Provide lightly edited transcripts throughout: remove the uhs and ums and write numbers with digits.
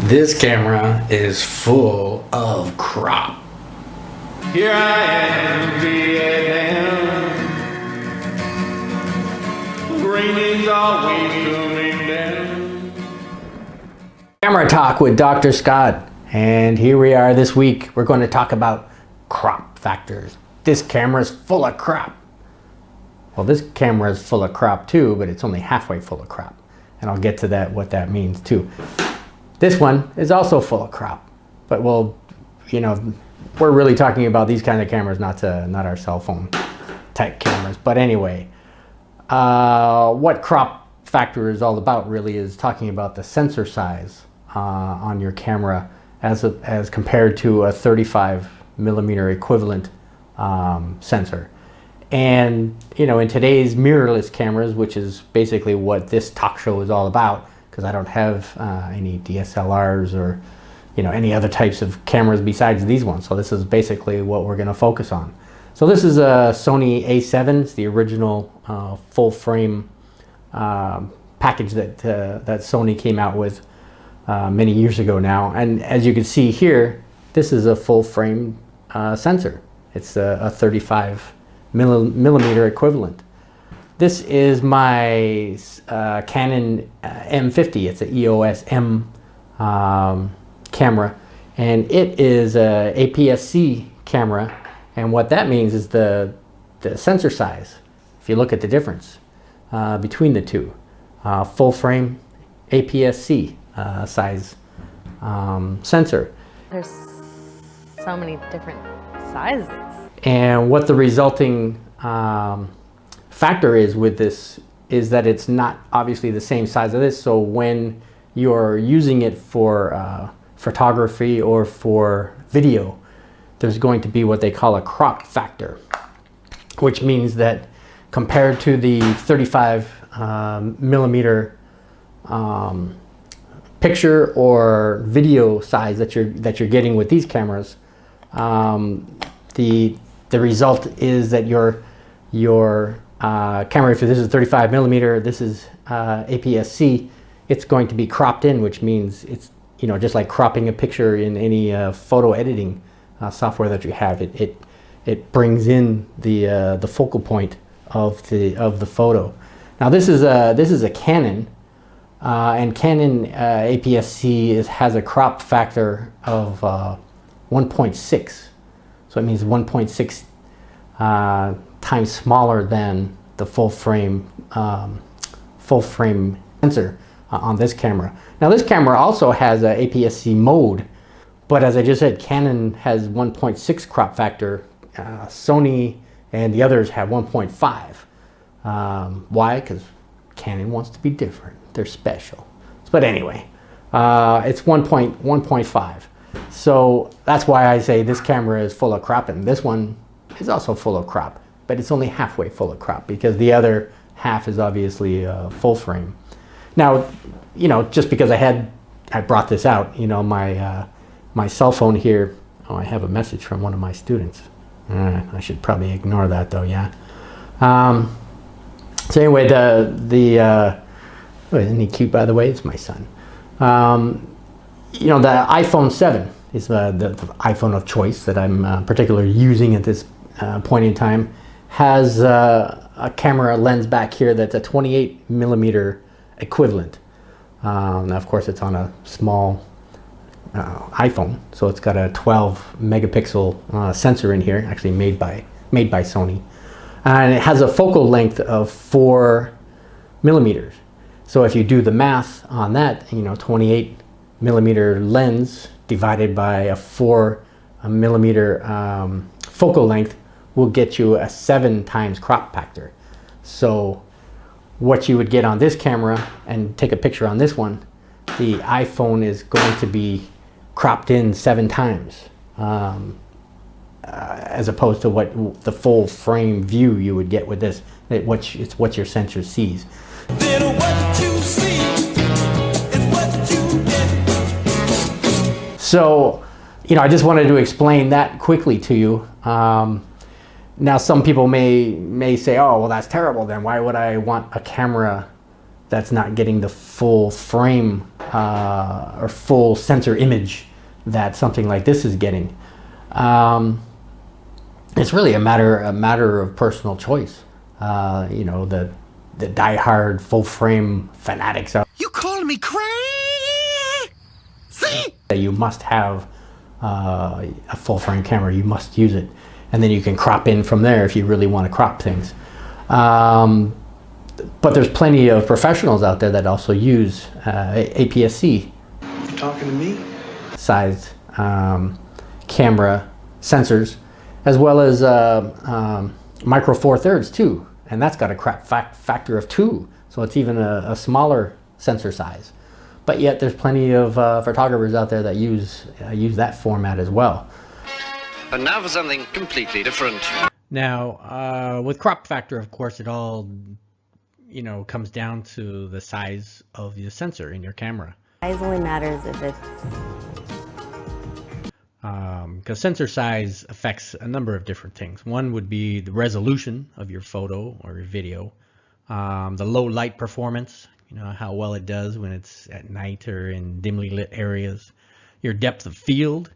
This camera is full of crop. Here I am, Vietnam. Rain is always coming down. Camera talk with Dr. Scott, and here we are this week. We're going to talk about crop factors. This camera is full of crop. Well, this camera is full of crop too, but it's only halfway full of crop, and I'll get to that, what that means too. This one is also full of crop, but we're really talking about these kind of cameras, not our cell phone type cameras. But anyway, what crop factor is all about really is talking about the sensor size on your camera as compared to a 35 millimeter equivalent sensor. And in today's mirrorless cameras, which is basically what this talk show is all about, because I don't have any DSLRs or any other types of cameras besides these ones. So this is basically what we're going to focus on. So this is a Sony A7. It's the original full frame package that Sony came out with many years ago now. And as you can see here, this is a full frame sensor. It's a 35 millimeter equivalent. This is my Canon M50. It's an EOS M camera, and it is a APS-C camera. And what that means is the sensor size. If you look at the difference between the two, full frame APS-C size sensor. There's so many different sizes. And what the resulting factor is with this is that it's not obviously the same size of this. So when you're using it for photography or for video, there's going to be what they call a crop factor, which means that compared to the 35 millimeter picture or video size that you're getting with these cameras, the result is that your camera, if this is 35 millimeter, this is APS-C, it's going to be cropped in, which means it's just like cropping a picture in any photo editing software that you have. It brings in the focal point of the photo. Now this is a Canon, and Canon APS-C has a crop factor of 1.6. So it means 1.6 times smaller than the full frame sensor on this camera. Now this camera also has a APS-C mode, but as I just said, Canon has 1.6 crop factor. Sony and the others have 1.5. Why? Because Canon wants to be different. They're special. But anyway, it's 1.5. So that's why I say this camera is full of crop, and this one is also full of crop, but it's only halfway full of crop because the other half is obviously full frame. Now, just because I brought this out, my cell phone here. Oh, I have a message from one of my students. I should probably ignore that though. Yeah. So anyway, isn't he cute, by the way? It's my son. The iPhone 7 is the iPhone of choice that I'm particularly using at this point in time. Has a camera lens back here that's a 28 millimeter equivalent. Now, of course, it's on a small iPhone, so it's got a 12 megapixel sensor in here, actually made by Sony, and it has a focal length of 4 millimeters. So if you do the math on that, 28 millimeter lens divided by a 4 millimeter focal length will get you a 7 times crop factor. So what you would get on this camera and take a picture on this one, the iPhone is going to be cropped in 7 times as opposed to what the full frame view you would get with this. It's what your sensor sees. Then what you see is what you get. So, I just wanted to explain that quickly to you. Now, some people may say, oh, well, that's terrible. Then why would I want a camera that's not getting the full frame or full sensor image that something like this is getting. It's really a matter of personal choice. You know, the die-hard full frame fanatics out. You calling me crazy? That you must have a full frame camera. You must use it, and then you can crop in from there if you really want to crop things. But there's plenty of professionals out there that also use APS-C. You talking to me? Sized camera sensors, as well as micro four thirds too, and that's got a crop factor of 2, so it's even a smaller sensor size. But yet there's plenty of photographers out there that use that format as well. And now for something completely different. Now with crop factor, of course, it all, you know, comes down to the size of the sensor in your camera. Size only matters if it's... Because sensor size affects a number of different things. One would be the resolution of your photo or your video, the low light performance, you know, how well it does when it's at night or in dimly lit areas, your depth of field,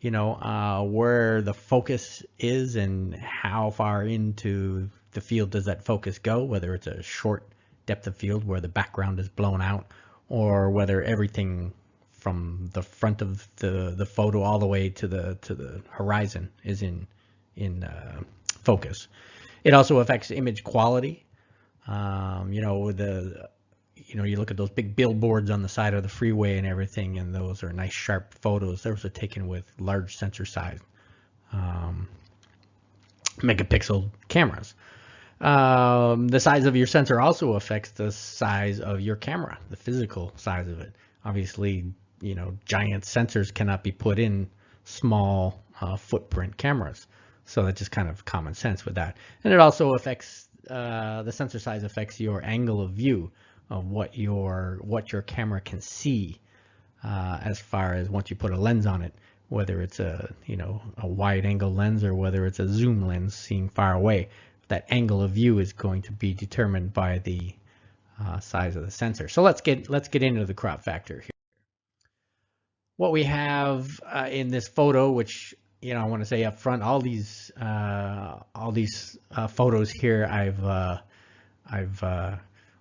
you know, where the focus is and how far into the field does that focus go, whether it's a short depth of field where the background is blown out, or whether everything from the front of the photo all the way to the horizon is in focus. It also affects image quality. You know, you look at those big billboards on the side of the freeway and everything, and those are nice sharp photos. Those are taken with large sensor size megapixel cameras. The size of your sensor also affects the size of your camera, the physical size of it. Obviously, you know, giant sensors cannot be put in small footprint cameras. So that's just kind of common sense with that. And it also affects, the sensor size affects your angle of view of what your camera can see, as far as once you put a lens on it, whether it's a wide angle lens or whether it's a zoom lens seeing far away. That angle of view is going to be determined by the size of the sensor. So let's get into the crop factor here. What we have in this photo, which, you know, I want to say up front, all these photos here I've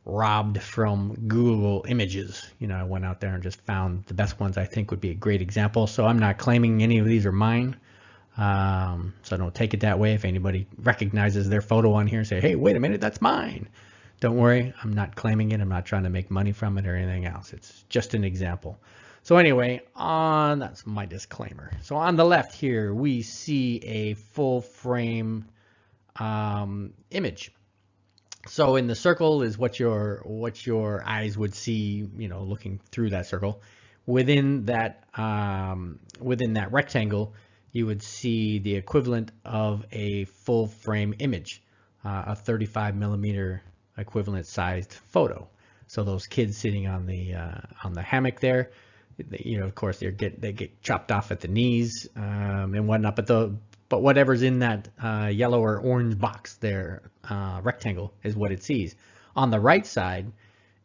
robbed from Google Images. You know, I went out there and just found the best ones I think would be a great example. So I'm not claiming any of these are mine. So don't take it that way. If anybody recognizes their photo on here and say, hey, wait a minute, that's mine, don't worry, I'm not claiming it. I'm not trying to make money from it or anything else. It's just an example. So anyway, that's my disclaimer. So on the left here, we see a full frame image. So in the circle is what your eyes would see, you know, looking through that circle. Within that rectangle, you would see the equivalent of a full frame image, a 35 millimeter equivalent sized photo. So those kids sitting on the hammock there, you know, of course they get chopped off at the knees and whatnot, but whatever's in that yellow or orange box there, rectangle, is what it sees. On the right side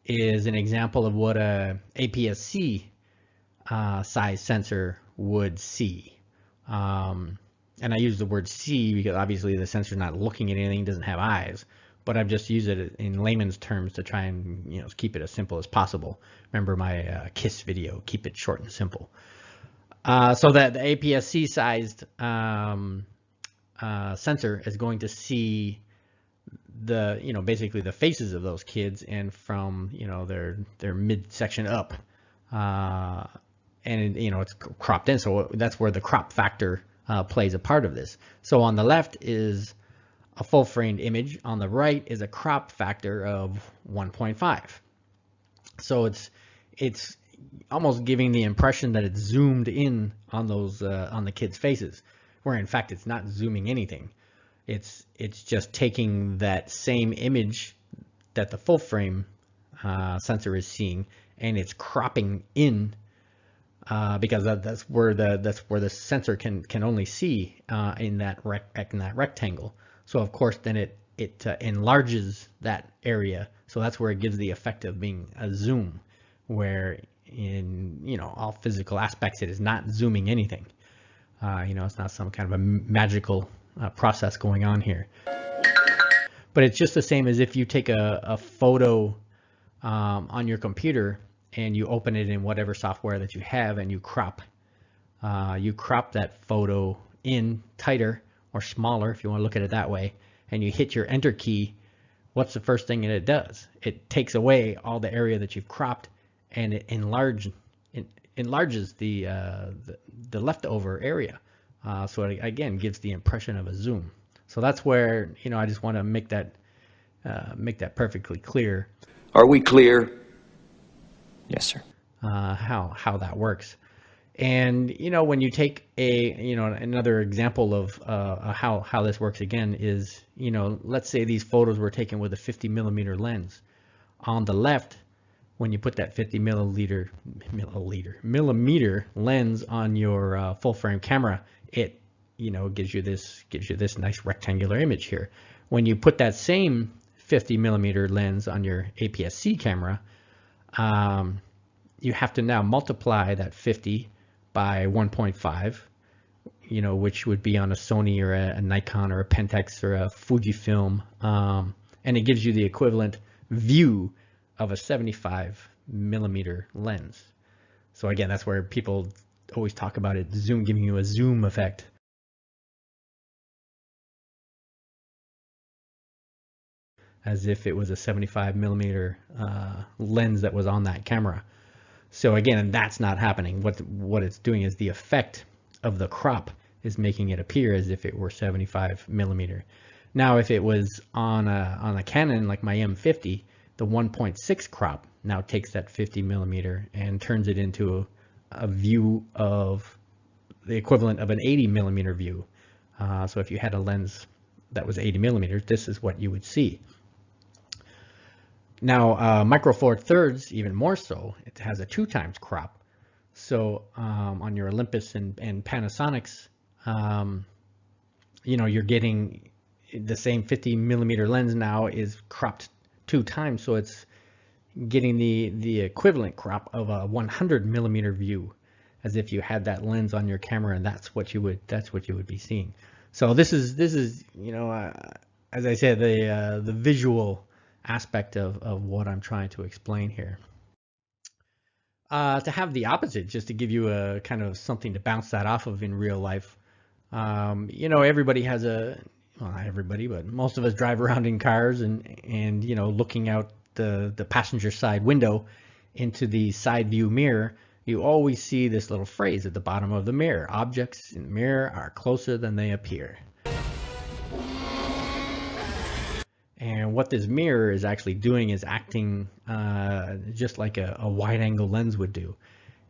is an example of what a APS-C size sensor would see. And I use the word see because obviously the sensor's not looking at anything, doesn't have eyes, but I've just used it in layman's terms to try and, you know, keep it as simple as possible. Remember my KISS video, keep it short and simple. So that the APS-C sized sensor is going to see the, you know, basically the faces of those kids, and from, you know, their midsection up, and you know, it's cropped in, so that's where the crop factor plays a part of this. So on the left is a full framed image, on the right is a crop factor of 1.5. So it's almost giving the impression that it's zoomed in on those on the kids' faces, where in fact it's not zooming anything. It's just taking that same image that the full frame sensor is seeing, and it's cropping in because that's where the sensor can only see in that rectangle. So of course then it enlarges that area. So that's where it gives the effect of being a zoom, where in, you know, all physical aspects, it is not zooming anything. You know, it's not some kind of a magical process going on here. But it's just the same as if you take a photo on your computer and you open it in whatever software that you have, and you crop that photo in tighter or smaller, if you want to look at it that way, and you hit your enter key. What's the first thing that it does? It takes away all the area that you've cropped, and it enlarges the leftover area. So it again gives the impression of a zoom. So that's where, you know, I just want to make that perfectly clear. Are we clear? Yes, sir. How that works. And, you know, when you take another example of how this works again is, you know, let's say these photos were taken with a 50 millimeter lens. On the left, when you put that 50 millimeter lens on your full frame camera, it, you know, gives you this nice rectangular image here. When you put that same 50 millimeter lens on your APS-C camera, you have to now multiply that 50 by 1.5, you know, which would be on a Sony or a Nikon or a Pentax or a Fujifilm, and it gives you the equivalent view of a 75 millimeter lens. So again, that's where people always talk about it, zoom, giving you a zoom effect. As if it was a 75 millimeter lens that was on that camera. So again, that's not happening. What it's doing is the effect of the crop is making it appear as if it were 75 millimeter. Now, if it was on a Canon like my M50, the 1.6 crop now takes that 50 millimeter and turns it into a view of the equivalent of an 80 millimeter view. So if you had a lens that was 80 millimeters, this is what you would see. Now, Micro Four Thirds, even more so, it has a 2x crop. So on your Olympus and Panasonics, you know, you're getting the same 50 millimeter lens now is cropped 2 times, so it's getting the equivalent crop of a 100 millimeter view, as if you had that lens on your camera, and that's what you would be seeing. So this is you know, as I said, the visual aspect of what I'm trying to explain here. To have the opposite, just to give you a kind of something to bounce that off of in real life. You know, everybody has well, not everybody, but most of us drive around in cars and you know, looking out the passenger side window into the side view mirror, you always see this little phrase at the bottom of the mirror: objects in the mirror are closer than they appear. And what this mirror is actually doing is acting just like a wide angle lens would do.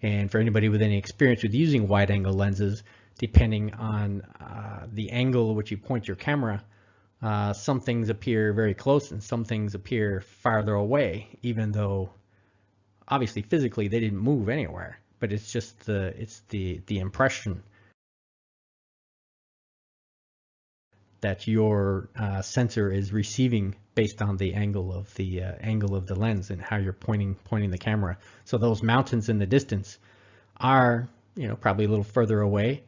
And for anybody with any experience with using wide angle lenses, depending on the angle at which you point your camera, some things appear very close and some things appear farther away, even though obviously physically they didn't move anywhere. But it's just the impression that your sensor is receiving based on the angle of the lens and how you're pointing the camera. So those mountains in the distance are, you know, probably a little further away,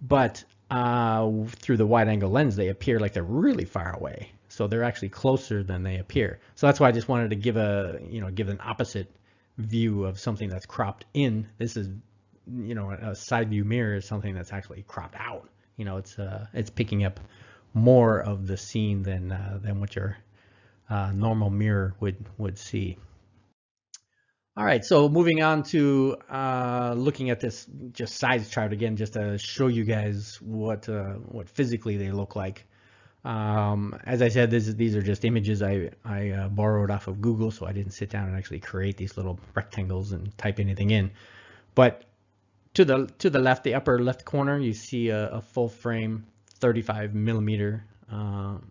but through the wide angle lens they appear like they're really far away. So they're actually closer than they appear. So that's why I just wanted to give an opposite view of something that's cropped in. This is, you know, a side view mirror is something that's actually cropped out. You know, it's picking up more of the scene than what your normal mirror would see. All right, so moving on to looking at this just size chart again, just to show you guys what physically they look like. As I said, these are just images I borrowed off of Google, so I didn't sit down and actually create these little rectangles and type anything in. But to the left, the upper left corner, you see a full frame 35 millimeter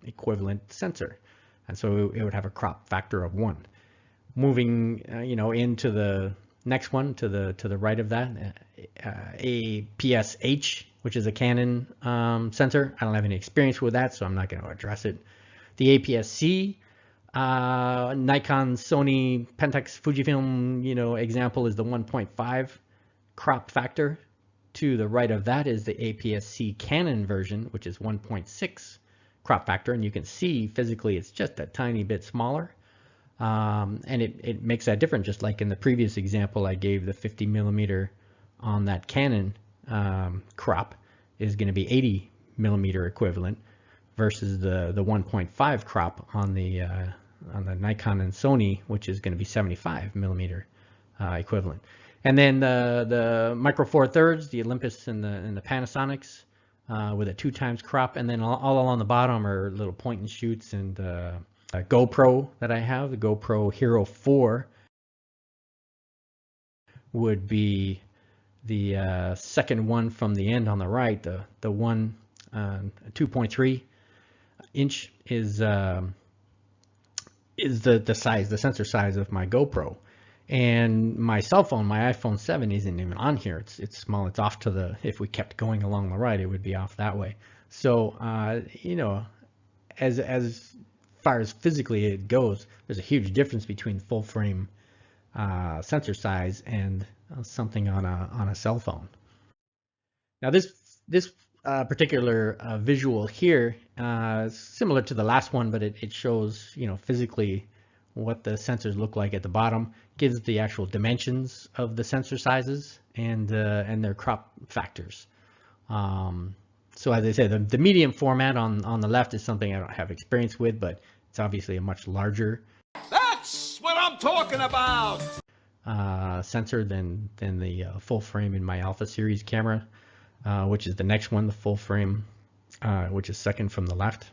equivalent sensor, and so it would have a crop factor of 1. Moving you know, into the next one to the right of that, APS-H, which is a Canon sensor. I don't have any experience with that, so I'm not going to address it. The APS-C, Nikon, Sony, Pentax, Fujifilm, example is the 1.5 crop factor. To the right of that is the APS-C Canon version, which is 1.6 crop factor, and you can see physically it's just a tiny bit smaller. And it makes that difference, just like in the previous example I gave, the 50 millimeter on that Canon crop is going to be 80 millimeter equivalent versus the 1.5 crop on the Nikon and Sony, which is going to be 75 millimeter equivalent. And then the Micro Four Thirds, the Olympus and the Panasonics with a 2x crop, and then all along the bottom are little point and shoots and a GoPro that I have, the GoPro Hero 4 would be the second one from the end on the right. The one 2.3 inch is the size, the sensor size of my GoPro. And my cell phone, my iPhone 7, isn't even on here. It's small. It's off to the, if we kept going along the right, it would be off that way. So as far as physically it goes, there's a huge difference between full frame sensor size and something on a cell phone. Now this particular visual here is similar to the last one, but it shows physically what the sensors look like at the bottom, gives the actual dimensions of the sensor sizes and their crop factors. So as I said, the medium format on the left is something I don't have experience with, but it's obviously a much larger That's what I'm talking about. sensor than the full frame in my Alpha series camera, which is the next one, the full frame, which is second from the left.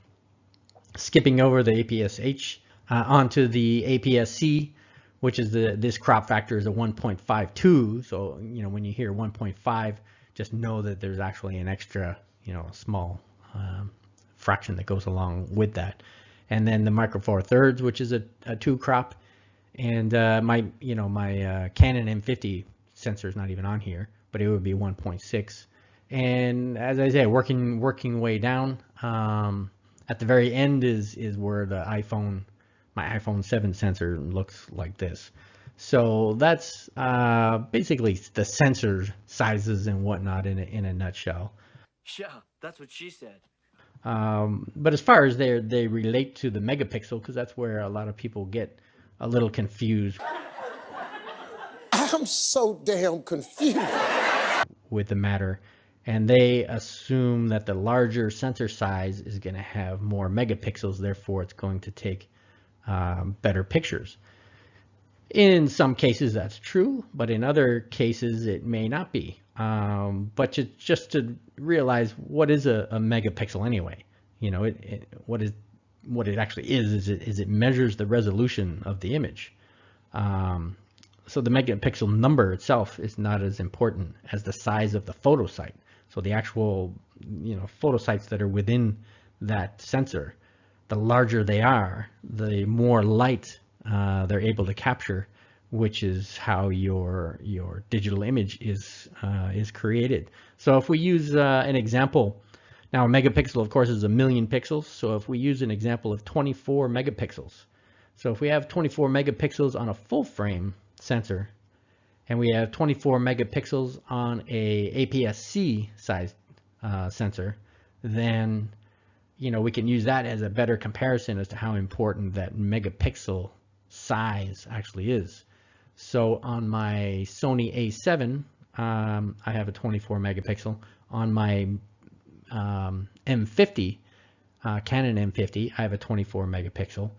Skipping over the APS-H onto the APS-C, which is this crop factor is a 1.52. So when you hear 1.5, just know that there's actually an extra small fraction that goes along with that. And then the Micro Four Thirds, which is a 2 crop, and my Canon M50 sensor is not even on here, but it would be 1.6. And as I say, working way down, at the very end is where my iPhone 7 sensor looks like this. So that's basically the sensor sizes and whatnot in a nutshell. Yeah, that's what she said. But as far as they relate to the megapixel, because that's where a lot of people get a little confused I'm so damn confused with the matter, and they assume that the larger sensor size is going to have more megapixels, therefore it's going to take better pictures. In some cases that's true, but in other cases it may not be. But just to realize what is a megapixel anyway. What it actually is it measures the resolution of the image. So the megapixel number itself is not as important as the size of the photo site. So the actual photo sites that are within that sensor, the larger they are, the more light they're able to capture, which is how your digital image is created. So if we use an example, now a megapixel of course is 1,000,000 pixels. So if we use an example of 24 megapixels, so if we have 24 megapixels on a full frame sensor, and we have 24 megapixels on a APS-C size sensor, then we can use that as a better comparison as to how important that megapixel size actually is. So on my Sony A7, I have a 24 megapixel. On my M50, Canon M50, I have a 24 megapixel.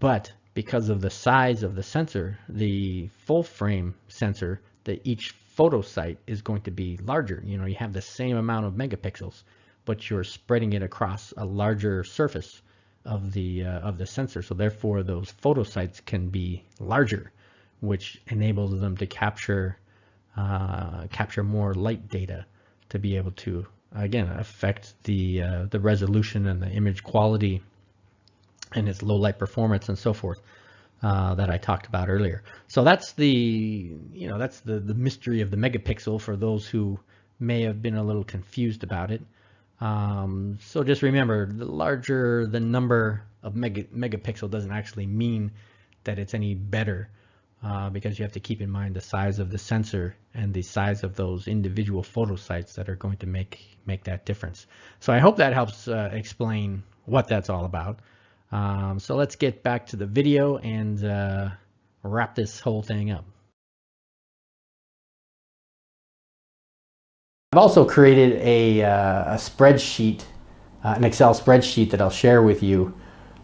But because of the size of the sensor, the full frame sensor, each photo site is going to be larger. You have the same amount of megapixels, but you're spreading it across a larger surface of the sensor. So therefore, those photo sites can be larger, which enables them to capture more light data to be able to again affect the resolution and the image quality and its low light performance and so forth that I talked about earlier. So that's the mystery of the megapixel for those who may have been a little confused about it. So just remember, the larger the number of megapixel doesn't actually mean that it's any better, because you have to keep in mind the size of the sensor and the size of those individual photo sites that are going to make that difference. So I hope that helps explain what that's all about. So let's get back to the video and wrap this whole thing up. I've also created a spreadsheet, an Excel spreadsheet that I'll share with you,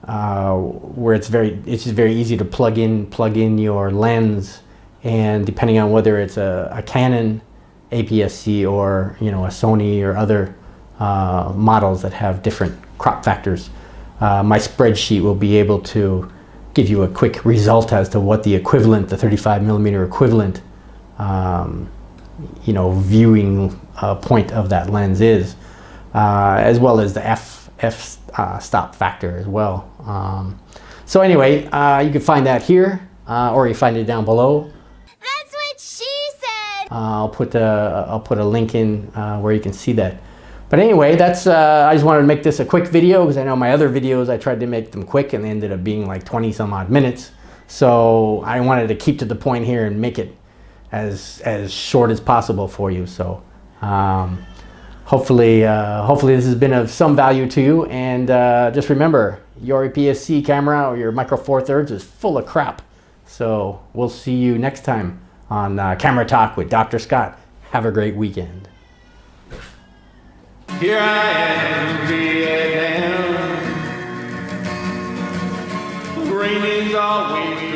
where it's just very easy to plug in your lens, and depending on whether it's a Canon APS-C or a Sony or other models that have different crop factors, my spreadsheet will be able to give you a quick result as to what the equivalent, the 35mm equivalent, viewing point of that lens is, as well as the f-stop factor as well. So anyway, you can find that here, or you find it down below. That's what she said. I'll put a link in where you can see that. But anyway, that's I just wanted to make this a quick video, because I know my other videos I tried to make them quick and they ended up being like 20 some odd minutes. So I wanted to keep to the point here and make it as short as possible for you. So hopefully this has been of some value to you. And just remember, your APS-C camera or your Micro Four Thirds is full of crap. So we'll see you next time on Camera Talk with Dr. Scott. Have a great weekend. Here I am, Vietnam. Rain is always